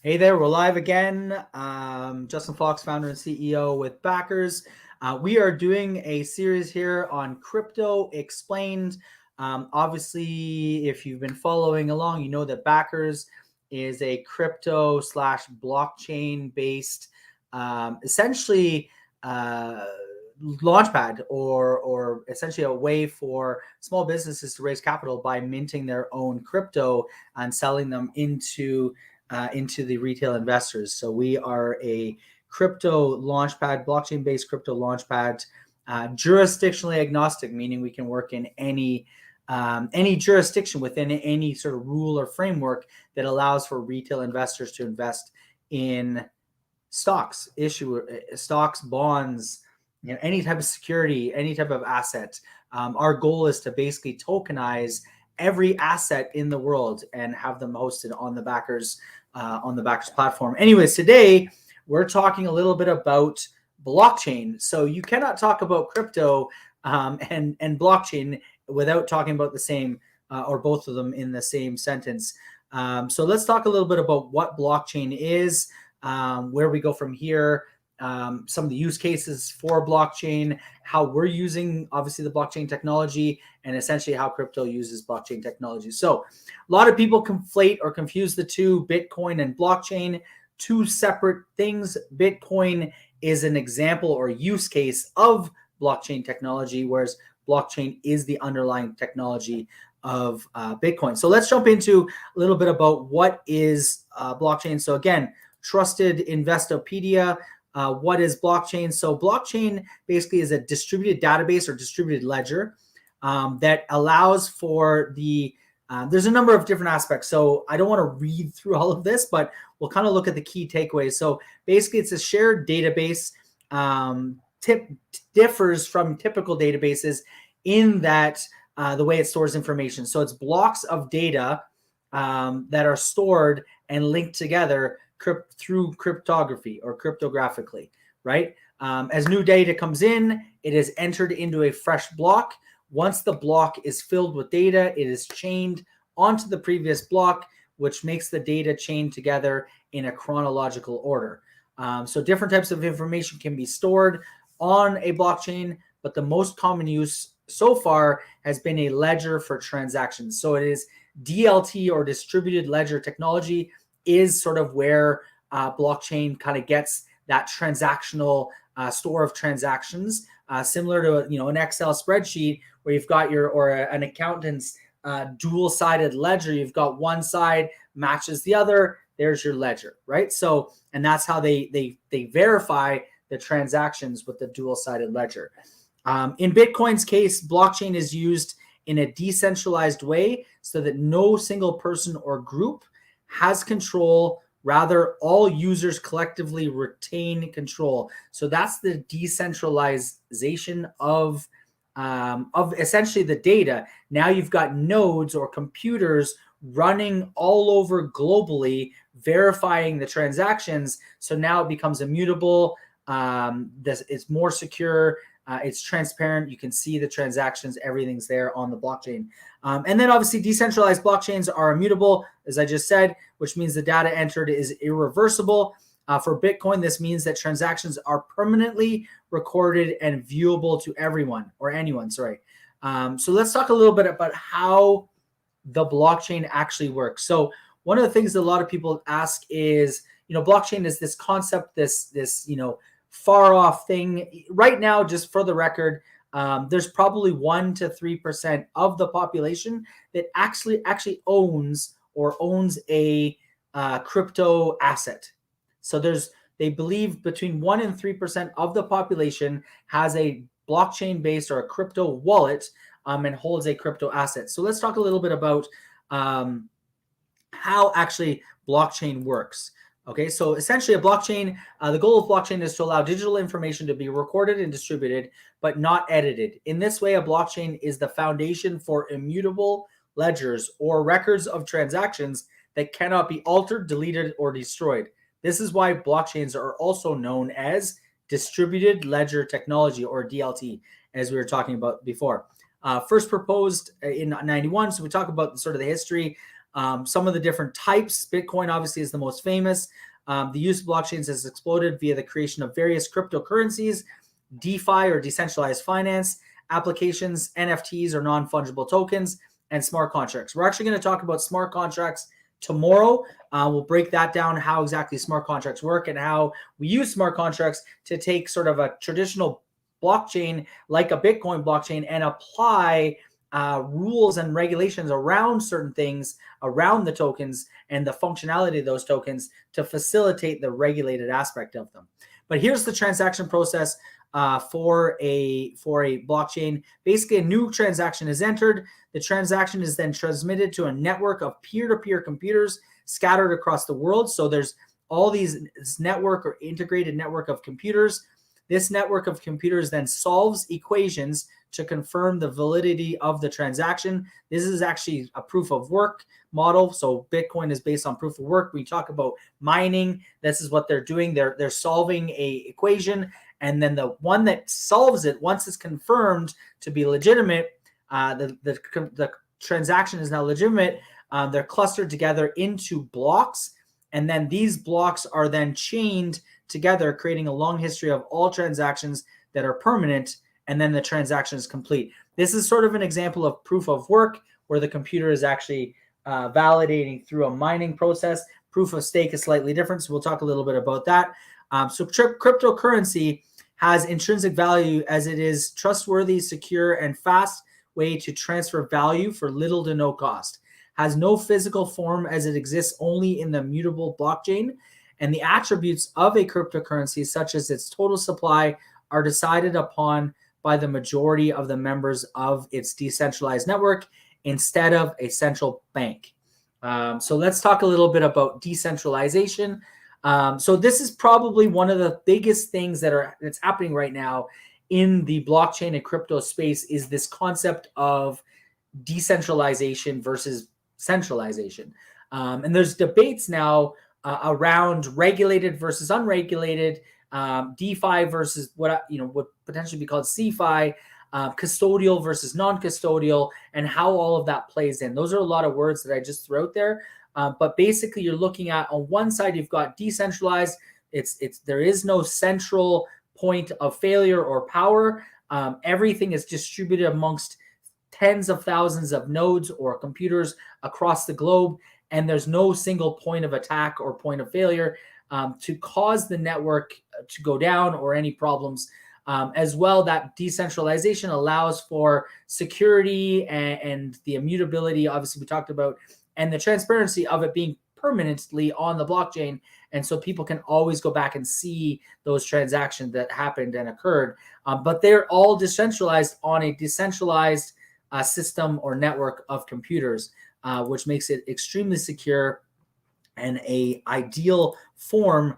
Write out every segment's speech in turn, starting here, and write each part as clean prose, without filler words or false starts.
Hey there, we're live again. Justin Fox, founder and CEO with Backers. We are doing a series here on crypto explained. Obviously, if you've been following along, you know that Backers is a crypto slash blockchain based, essentially launchpad or essentially a way for small businesses to raise capital by minting their own crypto and selling them into the retail investors. So we are a crypto launchpad, blockchain-based crypto launchpad, jurisdictionally agnostic, meaning we can work in any jurisdiction within any sort of rule or framework that allows for retail investors to invest in stocks, bonds, any type of security, any type of asset. Our goal is to basically tokenize every asset in the world and have them hosted on the Backers platform. Anyways, today we're talking a little bit about blockchain. So you cannot talk about crypto and blockchain without talking about the same or both of them in the same sentence. So let's talk a little bit about what blockchain is, where we go from here, some of the use cases for blockchain, how we're using obviously the blockchain technology, and essentially how crypto uses blockchain technology. So a lot of people conflate or confuse the two, Bitcoin and blockchain, two separate things. Bitcoin is an example or use case of blockchain technology, whereas blockchain is the underlying technology of Bitcoin. So let's jump into a little bit about what is blockchain. So again, trusted Investopedia. What is blockchain? So blockchain basically is a distributed database or distributed ledger that allows for there's a number of different aspects. So I don't want to read through all of this, but we'll kind of look at the key takeaways. So basically it's a shared database, differs from typical databases in that the way it stores information. So it's blocks of data that are stored and linked together through cryptography or cryptographically, right? As new data comes in, it is entered into a fresh block. Once the block is filled with data, it is chained onto the previous block, which makes the data chain together in a chronological order. So different types of information can be stored on a blockchain, but the most common use so far has been a ledger for transactions. So it is DLT or distributed ledger technology is sort of where blockchain kind of gets that transactional store of transactions, similar to an Excel spreadsheet where you've got an accountant's dual-sided ledger. You've got one side matches the other. There's your ledger, right? So, and that's how they verify the transactions with the dual-sided ledger. In Bitcoin's case, blockchain is used in a decentralized way so that no single person or group has control. Rather, all users collectively retain control. So that's the decentralization of essentially the data. Now you've got nodes or computers running all over globally, verifying the transactions. So now it becomes immutable. It's more secure. It's transparent. You can see the transactions. Everything's there on the blockchain. And then obviously decentralized blockchains are immutable, as I just said, which means the data entered is irreversible. For Bitcoin, this means that transactions are permanently recorded and viewable to everyone or anyone, sorry. So let's talk a little bit about how the blockchain actually works. So one of the things that a lot of people ask is, blockchain is this concept, this far off thing. Right now, just for the record, there's probably 1% to 3% of the population that actually owns a crypto asset. So they believe between 1% and 3% of the population has a blockchain based or a crypto wallet and holds a crypto asset. So let's talk a little bit about how actually blockchain works. Okay, so essentially a blockchain, the goal of blockchain is to allow digital information to be recorded and distributed, but not edited. In this way, a blockchain is the foundation for immutable ledgers or records of transactions that cannot be altered, deleted, or destroyed. This is why blockchains are also known as distributed ledger technology or DLT, as we were talking about before. First proposed in 91, so we talk about sort of the history. Some of the different types, Bitcoin obviously is the most famous. The use of blockchains has exploded via the creation of various cryptocurrencies, DeFi or decentralized finance applications, NFTs or non-fungible tokens, and smart contracts. We're actually going to talk about smart contracts tomorrow. We'll break that down, how exactly smart contracts work and how we use smart contracts to take sort of a traditional blockchain like a Bitcoin blockchain and apply rules and regulations around certain things, around the tokens and the functionality of those tokens to facilitate the regulated aspect of them. But here's the transaction process for a blockchain. Basically, a new transaction is entered. The transaction is then transmitted to a network of peer-to-peer computers scattered across the world. So there's all this network or integrated network of computers. This network of computers then solves equations to confirm the validity of the transaction. This is actually a proof of work model. So Bitcoin is based on proof of work. We talk about mining. This is what they're doing. They're solving a equation, and then the one that solves it, once it's confirmed to be legitimate, the transaction is now legitimate. They're clustered together into blocks, and then these blocks are then chained together, creating a long history of all transactions that are permanent, and then the transaction is complete. This is sort of an example of proof of work where the computer is actually validating through a mining process. Proof of stake is slightly different, so we'll talk a little bit about that. So cryptocurrency has intrinsic value as it is trustworthy, secure, and fast way to transfer value for little to no cost. Has no physical form as it exists only in the mutable blockchain, and the attributes of a cryptocurrency, such as its total supply, are decided upon by the majority of the members of its decentralized network instead of a central bank. So let's talk a little bit about decentralization. So this is probably one of the biggest things that's happening right now in the blockchain and crypto space, is this concept of decentralization versus centralization. And there's debates now around regulated versus unregulated, DeFi versus what would potentially be called CeFi, custodial versus non-custodial, and how all of that plays in. Those are a lot of words that I just threw out there. But basically, you're looking at, on one side, you've got decentralized. There is no central point of failure or power. Everything is distributed amongst tens of thousands of nodes or computers across the globe, and there's no single point of attack or point of failure to cause the network to go down or any problems. As well, that decentralization allows for security and the immutability, obviously we talked about, and the transparency of it being permanently on the blockchain. And so people can always go back and see those transactions that happened and occurred. But they're all decentralized on a decentralized system or network of computers, which makes it extremely secure and a ideal form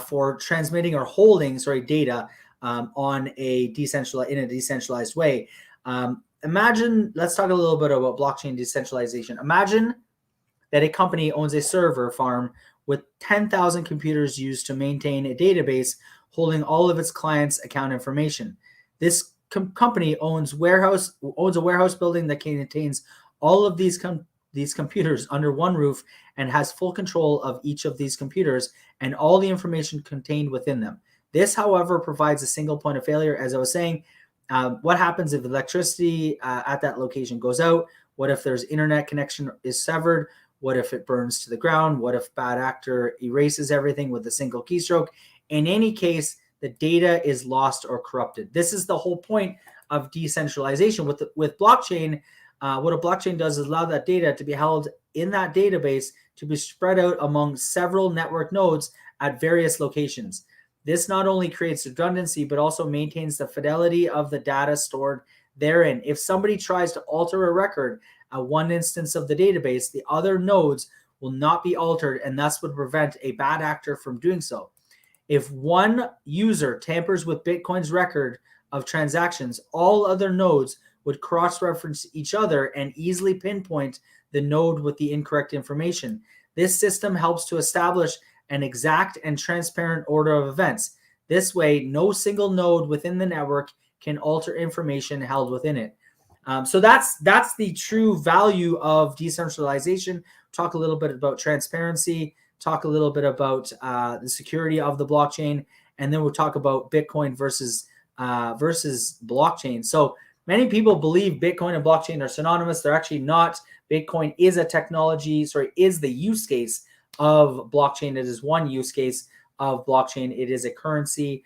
for transmitting or holding data in a decentralized way. Imagine, let's talk a little bit about blockchain decentralization. Imagine that a company owns a server farm with 10,000 computers used to maintain a database holding all of its clients' account information. This company owns a warehouse building that contains all of these computers under one roof and has full control of each of these computers and all the information contained within them. This, however, provides a single point of failure. As I was saying, what happens if electricity at that location goes out? What if there's internet connection is severed? What if it burns to the ground? What if bad actor erases everything with a single keystroke? In any case, the data is lost or corrupted. This is the whole point of decentralization. With blockchain, what a blockchain does is allow that data to be held in that database to be spread out among several network nodes at various locations. This not only creates redundancy, but also maintains the fidelity of the data stored therein. If somebody tries to alter a record at one instance of the database, the other nodes will not be altered, and thus would prevent a bad actor from doing so. If one user tampers with Bitcoin's record of transactions, all other nodes would cross-reference each other and easily pinpoint the node with the incorrect information. This system helps to establish an exact and transparent order of events. This way, no single node within the network can alter information held within it. So that's the true value of decentralization. Talk a little bit about transparency, talk a little bit about the security of the blockchain, and then we'll talk about Bitcoin versus blockchain. So many people believe Bitcoin and blockchain are synonymous. They're actually not. Bitcoin is a technology, is the use case of blockchain. It is one use case of blockchain. It is a currency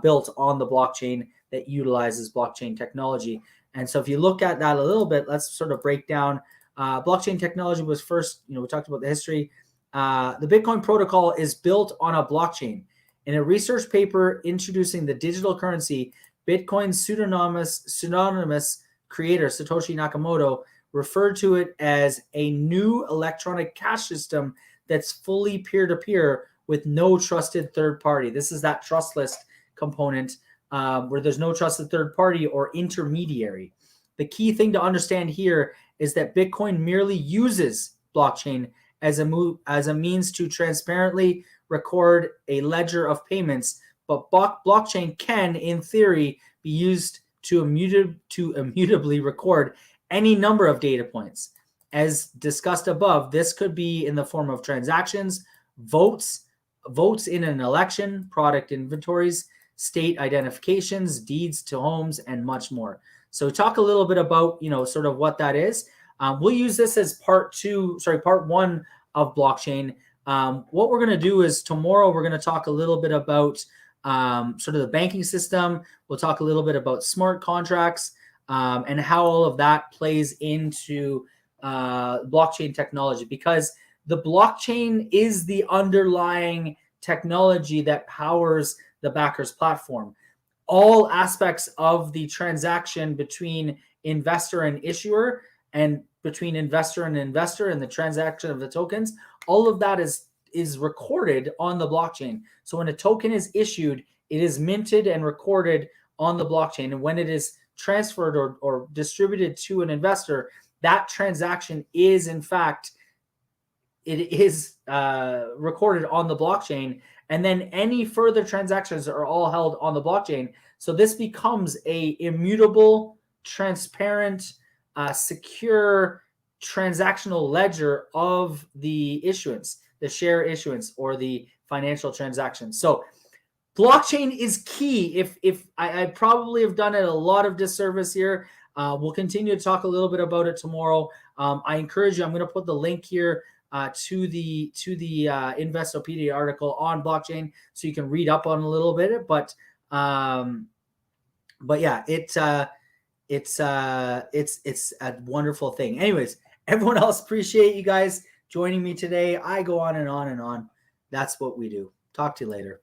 built on the blockchain that utilizes blockchain technology. And so if you look at that a little bit, let's sort of break down. Blockchain technology was first, we talked about the history. The Bitcoin protocol is built on a blockchain. In a research paper introducing the digital currency, Bitcoin's pseudonymous creator, Satoshi Nakamoto, referred to it as a new electronic cash system that's fully peer-to-peer with no trusted third party. This is that trust list component where there's no trusted third party or intermediary. The key thing to understand here is that Bitcoin merely uses blockchain as a means to transparently record a ledger of payments, but blockchain can, in theory, be used to immutably record any number of data points. As discussed above, this could be in the form of transactions, votes in an election, product inventories, state identifications, deeds to homes, and much more. So talk a little bit about, sort of what that is. We'll use this as part one of blockchain. What we're going to do is tomorrow we're going to talk a little bit about sort of the banking system. We'll talk a little bit about smart contracts and how all of that plays into blockchain technology, because the blockchain is the underlying technology that powers the backers platform. All aspects of the transaction between investor and issuer, and between investor and investor, and the transaction of the tokens, all of that is recorded on the blockchain. So when a token is issued, it is minted and recorded on the blockchain. And when it is transferred or distributed to an investor, that transaction is, in fact, it is recorded on the blockchain. And then any further transactions are all held on the blockchain. So this becomes a immutable, transparent, secure transactional ledger of the issuance, the share issuance, or the financial transaction. So blockchain is key. If I probably have done it a lot of disservice here. We'll continue to talk a little bit about it tomorrow. I encourage you. I'm going to put the link here to the Investopedia article on blockchain, so you can read up on a little bit. But yeah, it's a wonderful thing. Anyways, everyone else, appreciate you guys joining me today. I go on and on and on. That's what we do. Talk to you later.